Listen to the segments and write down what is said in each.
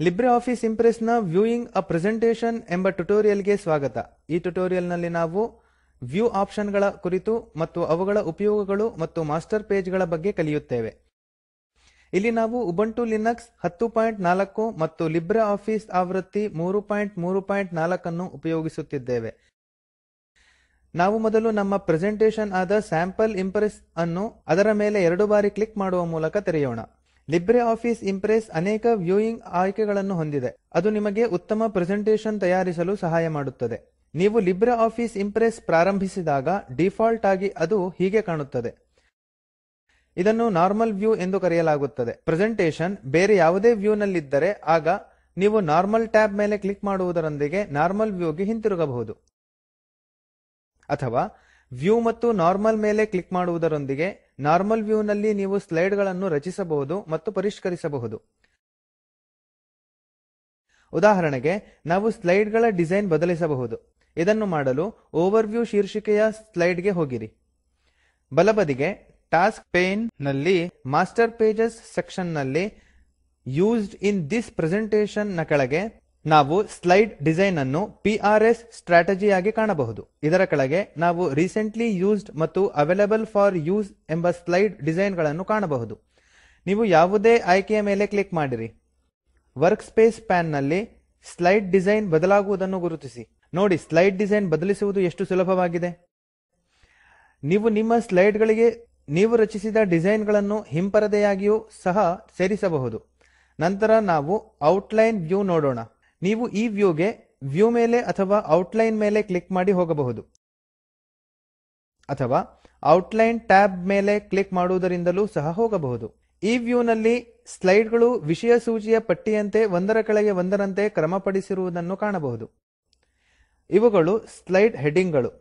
Libre office Impress ನ viewing ಅ presentation ಎಂಬ tutorial ಗೆ ಸ್ವಾಗತ. ಈ ಟ್ಯುಟೋರಿಯಲ್ ನಲ್ಲಿ ನಾವು ವ್ಯೂ ಆಪ್ಷನ್ ಗಳ ಕುರಿತು ಮತ್ತು ಅವುಗಳ ಉಪಯೋಗಗಳು ಮತ್ತು ಮಾಸ್ಟರ್ ಪೇಜ್ ಗಳ ಬಗ್ಗೆ ಕಲಿಯುತ್ತೇವೆ. ಇಲ್ಲಿ ನಾವು ಉಬುಂಟು ಲಿನಕ್ಸ್ 10.4 ಮತ್ತು ಲಿಬ್ರೆ ಆಫೀಸ್ ಆವೃತ್ತಿ 334 ಅನ್ನು ಉಪಯೋಗಿಸುತ್ತಿದ್ದೇವೆ. ನಾವು ಮೊದಲು ನಮ್ಮ ಪ್ರೆಸೆಂಟೇಷನ್ ಆದ ಸ್ಯಾಂಪಲ್ ಇಂಪ್ರೆಸ್ ಅನ್ನು ಅದರ ಮೇಲೆ 2 ಬಾರಿ ಕ್ಲಿಕ್ ಮಾಡುವ ಮೂಲಕ ತೆರೆಯೋಣ. ಲಿಬ್ರೆ ಆಫೀಸ್ ಇಂಪ್ರೆಸ್ ಅನೇಕ ವ್ಯೂಯಿಂಗ್ ಆಯ್ಕೆಗಳನ್ನು ಹೊಂದಿದೆ. ಅದು ನಿಮಗೆ ಉತ್ತಮ ಪ್ರೆಸೆಂಟೇಷನ್ ತಯಾರಿಸಲು ಸಹಾಯ ಮಾಡುತ್ತದೆ. ನೀವು ಲಿಬ್ರೆ ಆಫೀಸ್ ಇಂಪ್ರೆಸ್ ಪ್ರಾರಂಭಿಸಿದಾಗ ಡಿಫಾಲ್ಟ್ ಆಗಿ ಅದು ಹೀಗೆ ಕಾಣುತ್ತದೆ. ಇದನ್ನು ನಾರ್ಮಲ್ ವ್ಯೂ ಎಂದು ಕರೆಯಲಾಗುತ್ತದೆ. ಪ್ರೆಸೆಂಟೇಷನ್ ಬೇರೆ ಯಾವುದೇ ವ್ಯೂ ನಲ್ಲಿದ್ದರೆ ಆಗ ನೀವು ನಾರ್ಮಲ್ ಟ್ಯಾಬ್ ಮೇಲೆ ಕ್ಲಿಕ್ ಮಾಡುವುದರೊಂದಿಗೆ ನಾರ್ಮಲ್ ವ್ಯೂಗೆ ಹಿಂತಿರುಗಬಹುದು. ಅಥವಾ ವ್ಯೂ ಮತ್ತು ನಾರ್ಮಲ್ ಮೇಲೆ ಕ್ಲಿಕ್ ಮಾಡುವುದರೊಂದಿಗೆ ನಾರ್ಮಲ್ ವ್ಯೂ ನಲ್ಲಿ ನೀವು ಸ್ಲೈಡ್ ಗಳನ್ನು ರಚಿಸಬಹುದು ಮತ್ತು ಪರಿಷ್ಕರಿಸಬಹುದು. ಉದಾಹರಣೆಗೆ ನಾವು ಸ್ಲೈಡ್ ಗಳ ಡಿಸೈನ್ ಬದಲಿಸಬಹುದು. ಇದನ್ನು ಮಾಡಲು ಓವರ್ ವ್ಯೂ ಶೀರ್ಷಿಕೆಯ ಸ್ಲೈಡ್ ಗೆ ಹೋಗಿರಿ. ಬಲಬದಿಗೆ ಟಾಸ್ಕ್ ಪೇನ್ ನಲ್ಲಿ ಮಾಸ್ಟರ್ ಪೇಜಸ್ ಸೆಕ್ಷನ್ ನಲ್ಲಿ ಯೂಸ್ಡ್ ಇನ್ ದಿಸ್ ಪ್ರೆಸೆಂಟೇಷನ್ ನ ಕೆಳಗೆ ನಾವು ಸ್ಲೈಡ್ ಡಿಸೈನ್ ಅನ್ನು PRS ಸ್ಟ್ರಾಟಜಿ ಆಗಿ ಕಾಣಬಹುದು. ಇದರ ಕೆಳಗೆ ನಾವು ರೀಸೆಂಟ್ಲಿ ಯೂಸ್ಡ್ ಮತ್ತು ಅವೈಲಬಲ್ ಫಾರ್ ಯೂಸ್ ಎಂಬ ಸ್ಲೈಡ್ ಡಿಸೈನ್ ಗಳನ್ನು ಕಾಣಬಹುದು. ನೀವು ಯಾವುದೇ ಆಯ್ಕೆಯ ಮೇಲೆ ಕ್ಲಿಕ್ ಮಾಡಿರಿ. ವರ್ಕ್ ಸ್ಪೇಸ್ ಪ್ಯಾನ್ ನಲ್ಲಿ ಸ್ಲೈಡ್ ಡಿಸೈನ್ ಬದಲಾಗುವುದನ್ನು ಗುರುತಿಸಿ. ನೋಡಿ, ಸ್ಲೈಡ್ ಡಿಸೈನ್ ಬದಲಿಸುವುದು ಎಷ್ಟು ಸುಲಭವಾಗಿದೆ. ನೀವು ನಿಮ್ಮ ಸ್ಲೈಡ್ ಗಳಿಗೆ ನೀವು ರಚಿಸಿದ ಡಿಸೈನ್ ಗಳನ್ನು ಹಿಂಪರದೆಯಾಗಿಯೂ ಸಹ ಸೇರಿಸಬಹುದು. ನಂತರ ನಾವು ಔಟ್ಲೈನ್ ವ್ಯೂ ನೋಡೋಣ. ನೀವು ಈ ವ್ಯೂಗೆ ವ್ಯೂ ಮೇಲೆ ಅಥವಾ ಔಟ್ಲೈನ್ ಮೇಲೆ ಕ್ಲಿಕ್ ಮಾಡಿ ಹೋಗಬಹುದು. ಅಥವಾ ಔಟ್ಲೈನ್ ಟ್ಯಾಬ್ ಮೇಲೆ ಕ್ಲಿಕ್ ಮಾಡುವುದರಿಂದಲೂ ಸಹ ಹೋಗಬಹುದು. ಈ ವ್ಯೂ ನಲ್ಲಿ ಸ್ಲೈಡ್ ಗಳು ವಿಷಯ ಸೂಚಿಯ ಪಟ್ಟಿಯಂತೆ ಒಂದರ ಕೆಳಗೆ ಒಂದರಂತೆ ಕ್ರಮಪಡಿಸಿರುವುದನ್ನು ಕಾಣಬಹುದು. ಇವುಗಳು ಸ್ಲೈಡ್ ಹೆಡ್ಡಿಂಗ್ ಗಳು.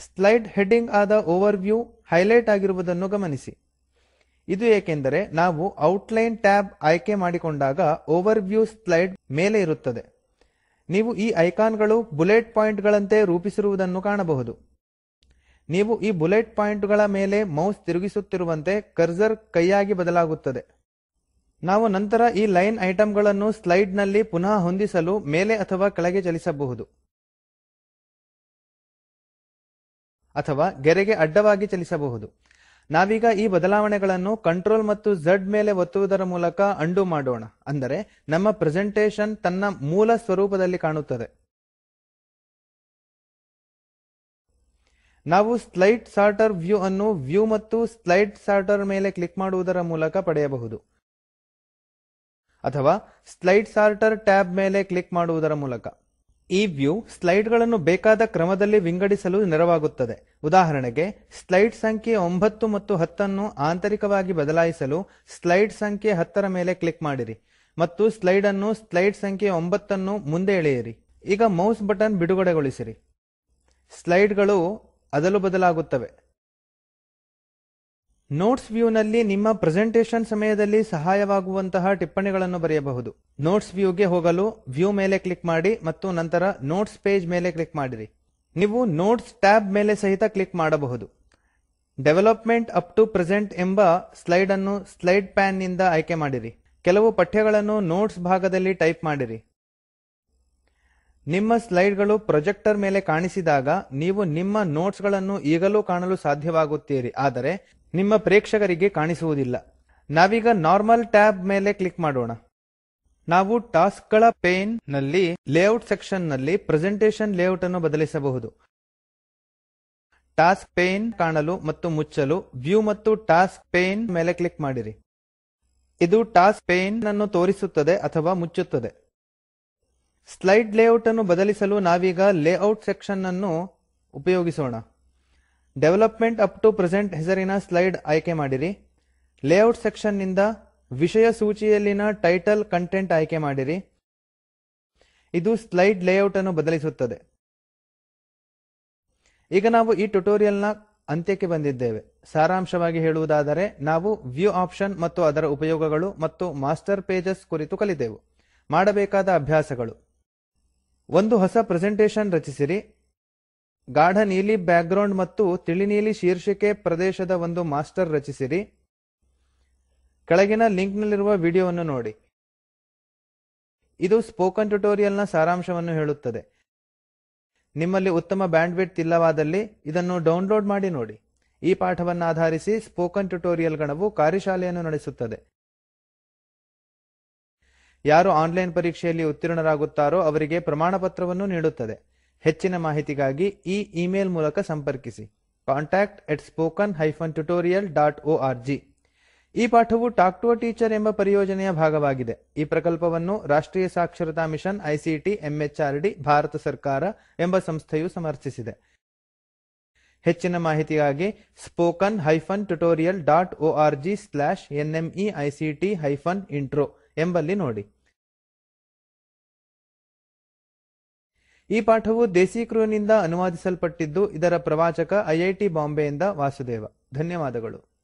ಸ್ಲೈಡ್ ಹೆಡ್ಡಿಂಗ್ ಆದ ಓವರ್ ವ್ಯೂ ಹೈಲೈಟ್ ಆಗಿರುವುದನ್ನು ಗಮನಿಸಿ. ಇದು ಏಕೆಂದರೆ ನಾವು ಔಟ್ಲೈನ್ ಟ್ಯಾಬ್ ಆಯ್ಕೆ ಮಾಡಿಕೊಂಡಾಗ ಓವರ್ ವ್ಯೂ ಸ್ಲೈಡ್ ಮೇಲೆ ಇರುತ್ತದೆ. ನೀವು ಈ ಐಕಾನ್ಗಳು ಬುಲೆಟ್ ಪಾಯಿಂಟ್ ಗಳಂತೆ ರೂಪಿಸಿರುವುದನ್ನು ಕಾಣಬಹುದು. ನೀವು ಈ ಬುಲೆಟ್ ಪಾಯಿಂಟ್ ಗಳ ಮೇಲೆ ಮೌಸ್ ತಿರುಗಿಸುತ್ತಿರುವಂತೆ ಕರ್ಸರ್ ಕೈಯಾಗಿ ಬದಲಾಗುತ್ತದೆ. ನಾವು ನಂತರ ಈ ಲೈನ್ ಐಟಮ್ ಗಳನ್ನು ಸ್ಲೈಡ್ ನಲ್ಲಿ ಪುನಃ ಹೊಂದಿಸಲು ಮೇಲೆ ಅಥವಾ ಕೆಳಗೆ ಚಲಿಸಬಹುದು ಅಥವಾ ಗೆರೆಗೆ ಅಡ್ಡವಾಗಿ ಚಲಿಸಬಹುದು. ನಾವೀಗ ಈ ಬದಲಾವಣೆಗಳನ್ನು ಕಂಟ್ರೋಲ್ ಮತ್ತು Z ಮೇಲೆ ಒತ್ತುವುದರ ಮೂಲಕ ಅಂಡು ಮಾಡೋಣ. ಅಂದರೆ ನಮ್ಮ ಪ್ರೆಸೆಂಟೇಷನ್ ತನ್ನ ಮೂಲ ಸ್ವರೂಪದಲ್ಲಿ ಕಾಣುತ್ತದೆ. ನಾವು ಸ್ಲೈಡ್ ಸಾರ್ಟರ್ ವ್ಯೂ ಅನ್ನು ವ್ಯೂ ಮತ್ತು ಸ್ಲೈಡ್ ಸಾರ್ಟರ್ ಮೇಲೆ ಕ್ಲಿಕ್ ಮಾಡುವುದರ ಮೂಲಕ ಪಡೆಯಬಹುದು. ಅಥವಾ ಸ್ಲೈಡ್ ಸಾರ್ಟರ್ ಟ್ಯಾಬ್ ಮೇಲೆ ಕ್ಲಿಕ್ ಮಾಡುವುದರ ಮೂಲಕ. ಈ ವ್ಯೂ ಸ್ಲೈಡ್ ಗಳನ್ನು ಬೇಕಾದ ಕ್ರಮದಲ್ಲಿ ವಿಂಗಡಿಸಲು ನೆರವಾಗುತ್ತದೆ. ಉದಾಹರಣೆಗೆ ಸ್ಲೈಡ್ ಸಂಖ್ಯೆ 9 ಮತ್ತು 10 ಅನ್ನು ಆಂತರಿಕವಾಗಿ ಬದಲಾಯಿಸಲು ಸ್ಲೈಡ್ ಸಂಖ್ಯೆ 10 ಮೇಲೆ ಕ್ಲಿಕ್ ಮಾಡಿರಿ ಮತ್ತು ಸ್ಲೈಡ್ ಅನ್ನು ಸ್ಲೈಡ್ ಸಂಖ್ಯೆ 9 ಅನ್ನು ಮುಂದೆ ಎಳೆಯಿರಿ. ಈಗ ಮೌಸ್ ಬಟನ್ ಬಿಡುಗಡೆಗೊಳಿಸಿರಿ. ಸ್ಲೈಡ್ ಗಳು ಅದಲು ಬದಲಾಗುತ್ತವೆ. ನೋಟ್ಸ್ ವ್ಯೂ ನಲ್ಲಿ ನಿಮ್ಮ ಪ್ರೆಸೆಂಟೇಷನ್ ಸಮಯದಲ್ಲಿ ಸಹಾಯವಾಗುವಂತಹ ಟಿಪ್ಪಣಿಗಳನ್ನು ಬರೆಯಬಹುದು. ನೋಟ್ಸ್ ವ್ಯೂಗೆ ಹೋಗಲು ವ್ಯೂ ಮೇಲೆ ಕ್ಲಿಕ್ ಮಾಡಿ ಮತ್ತು ನಂತರ ನೋಟ್ಸ್ ಪೇಜ್ ಮೇಲೆ ಕ್ಲಿಕ್ ಮಾಡಿರಿ. ನೀವು ನೋಟ್ಸ್ ಟ್ಯಾಬ್ ಮೇಲೆ ಸಹಿತ ಕ್ಲಿಕ್ ಮಾಡಬಹುದು. ಡೆವಲಪ್ಮೆಂಟ್ ಅಪ್ ಟು ಪ್ರೆಸೆಂಟ್ ಎಂಬ ಸ್ಲೈಡ್ ಅನ್ನು ಸ್ಲೈಡ್ ಪ್ಯಾನ್ ನಿಂದ ಆಯ್ಕೆ ಮಾಡಿರಿ. ಕೆಲವು ಪಠ್ಯಗಳನ್ನು ನೋಟ್ಸ್ ಭಾಗದಲ್ಲಿ ಟೈಪ್ ಮಾಡಿರಿ. ನಿಮ್ಮ ಸ್ಲೈಡ್ ಗಳು ಪ್ರೊಜೆಕ್ಟರ್ ಮೇಲೆ ಕಾಣಿಸಿದಾಗ ನೀವು ನಿಮ್ಮ ನೋಟ್ಸ್ ಗಳನ್ನು ಈಗಲೂ ಕಾಣಲು ಸಾಧ್ಯವಾಗುತ್ತೀರಿ, ಆದರೆ ನಿಮ್ಮ ಪ್ರೇಕ್ಷಕರಿಗೆ ಕಾಣಿಸುವುದಿಲ್ಲ. ನಾವೀಗ ನಾರ್ಮಲ್ ಟ್ಯಾಬ್ ಮೇಲೆ ಕ್ಲಿಕ್ ಮಾಡೋಣ. ನಾವು ಟಾಸ್ಕ್ ಗಳ ಪೇನ್ ನಲ್ಲಿ ಲೇಔಟ್ ಸೆಕ್ಷನ್ ನಲ್ಲಿ ಪ್ರೆಸೆಂಟೇಷನ್ ಲೇಔಟ್ ಅನ್ನು ಬದಲಿಸಬಹುದು. ಟಾಸ್ಕ್ ಪೇನ್ ಕಾಣಲು ಮತ್ತು ಮುಚ್ಚಲು ವ್ಯೂ ಮತ್ತು ಟಾಸ್ಕ್ ಪೇನ್ ಮೇಲೆ ಕ್ಲಿಕ್ ಮಾಡಿರಿ. ಇದು ಟಾಸ್ಕ್ ಪೇನ್ ಅನ್ನು ತೋರಿಸುತ್ತದೆ ಅಥವಾ ಮುಚ್ಚುತ್ತದೆ. ಸ್ಲೈಡ್ ಲೇಔಟ್ ಅನ್ನು ಬದಲಿಸಲು ನಾವೀಗ ಲೇಔಟ್ ಸೆಕ್ಷನ್ ಅನ್ನು ಉಪಯೋಗಿಸೋಣ. ಡೆವಲಪ್ಮೆಂಟ್ ಅಪ್ ಟು ಪ್ರೆಸೆಂಟ್ ಹೆಸರಿನ ಸ್ಲೈಡ್ ಆಯ್ಕೆ ಮಾಡಿರಿ. ಲೇಔಟ್ ಸೆಕ್ಷನ್ ನಿಂದ ವಿಷಯ ಸೂಚಿಯಲ್ಲಿನ ಟೈಟಲ್ ಕಂಟೆಂಟ್ ಆಯ್ಕೆ ಮಾಡಿರಿ. ಇದು ಸ್ಲೈಡ್ ಲೇಔಟ್ ಅನ್ನು ಬದಲಿಸುತ್ತದೆ. ಈಗ ನಾವು ಈ ಟ್ಯುಟೋರಿಯಲ್ ನ ಅಂತ್ಯಕ್ಕೆ ಬಂದಿದ್ದೇವೆ. ಸಾರಾಂಶವಾಗಿ ಹೇಳುವುದಾದರೆ ನಾವು ವ್ಯೂ ಆಪ್ಷನ್ ಮತ್ತು ಅದರ ಉಪಯೋಗಗಳು ಮತ್ತು ಮಾಸ್ಟರ್ ಪೇಜಸ್ ಕುರಿತು ಕಲಿತೆವು. ಮಾಡಬೇಕಾದ ಅಭ್ಯಾಸಗಳು: ಒಂದು ಹೊಸ ಪ್ರೆಸೆಂಟೇಷನ್ ರಚಿಸಿರಿ. ಗಾಢ ನೀಲಿ ಬ್ಯಾಕ್ಗ್ರೌಂಡ್ ಮತ್ತು ತಿಳಿ ನೀಲಿ ಶೀರ್ಷಿಕೆ ಪ್ರದೇಶದ ಒಂದು ಮಾಸ್ಟರ್ ರಚಿಸಿರಿ. ಕೆಳಗಿನ ಲಿಂಕ್ ನಲ್ಲಿರುವ ವಿಡಿಯೋವನ್ನು ನೋಡಿ. ಇದು ಸ್ಪೋಕನ್ ಟ್ಯುಟೋರಿಯಲ್ ನ ಸಾರಾಂಶವನ್ನು ಹೇಳುತ್ತದೆ. ನಿಮ್ಮಲ್ಲಿ ಉತ್ತಮ ಬ್ಯಾಂಡ್ವಿಡ್ತ್ ಇಲ್ಲವಾದಲ್ಲಿ ಇದನ್ನು ಡೌನ್ಲೋಡ್ ಮಾಡಿ ನೋಡಿ. ಈ ಪಾಠವನ್ನಾಧಾರಿಸಿ ಸ್ಪೋಕನ್ ಟ್ಯುಟೋರಿಯಲ್ ಗಣವು ಕಾರ್ಯಶಾಲೆಯನ್ನು ನಡೆಸುತ್ತದೆ. ಯಾರು ಆನ್ಲೈನ್ ಪರೀಕ್ಷೆಯಲ್ಲಿ ಉತ್ತೀರ್ಣರಾಗುತ್ತಾರೋ ಅವರಿಗೆ ಪ್ರಮಾಣಪತ್ರವನ್ನು ನೀಡುತ್ತದೆ. ಹೆಚ್ಚಿನ ಮಾಹಿತಿಗಾಗಿ ಈ ಇಮೇಲ್ ಮೂಲಕ ಸಂಪರ್ಕಿಸಿ contact@spoken-tutorial.org. ಈ ಪಾಠವು ಟಾಕ್ ಟು ಅ ಟೀಚರ್ ಎಂಬ ಪರಿಯೋಜನೆಯ ಭಾಗವಾಗಿದೆ. ಈ ಪ್ರಕಲ್ಪವನ್ನು ರಾಷ್ಟ್ರೀಯ ಸಾಕ್ಷರತಾ ಮಿಷನ್ ಐಸಿಟಿ ಎಂಎಚಆರ್ಡಿ ಭಾರತ ಸರ್ಕಾರ ಎಂಬ ಸಂಸ್ಥೆಯು ಸಮರ್ಥಿಸಿದೆ. ಹೆಚ್ಚಿನ ಮಾಹಿತಿಗಾಗಿ spoken-tutorial.org/nmeict-intro ಎಂಬಲ್ಲಿ ನೋಡಿ. ಈ ಪಾಠವು ದೇಸಿ ಕ್ರೂ ನಿಂದ ಅನುವಾದಿಸಲ್ಪಟ್ಟಿದ್ದು, ಇದರ ಪ್ರವಾಚಕ ಐಐಟಿ ಬಾಂಬೆಯಿಂದ ವಾಸುದೇವ. ಧನ್ಯವಾದಗಳು.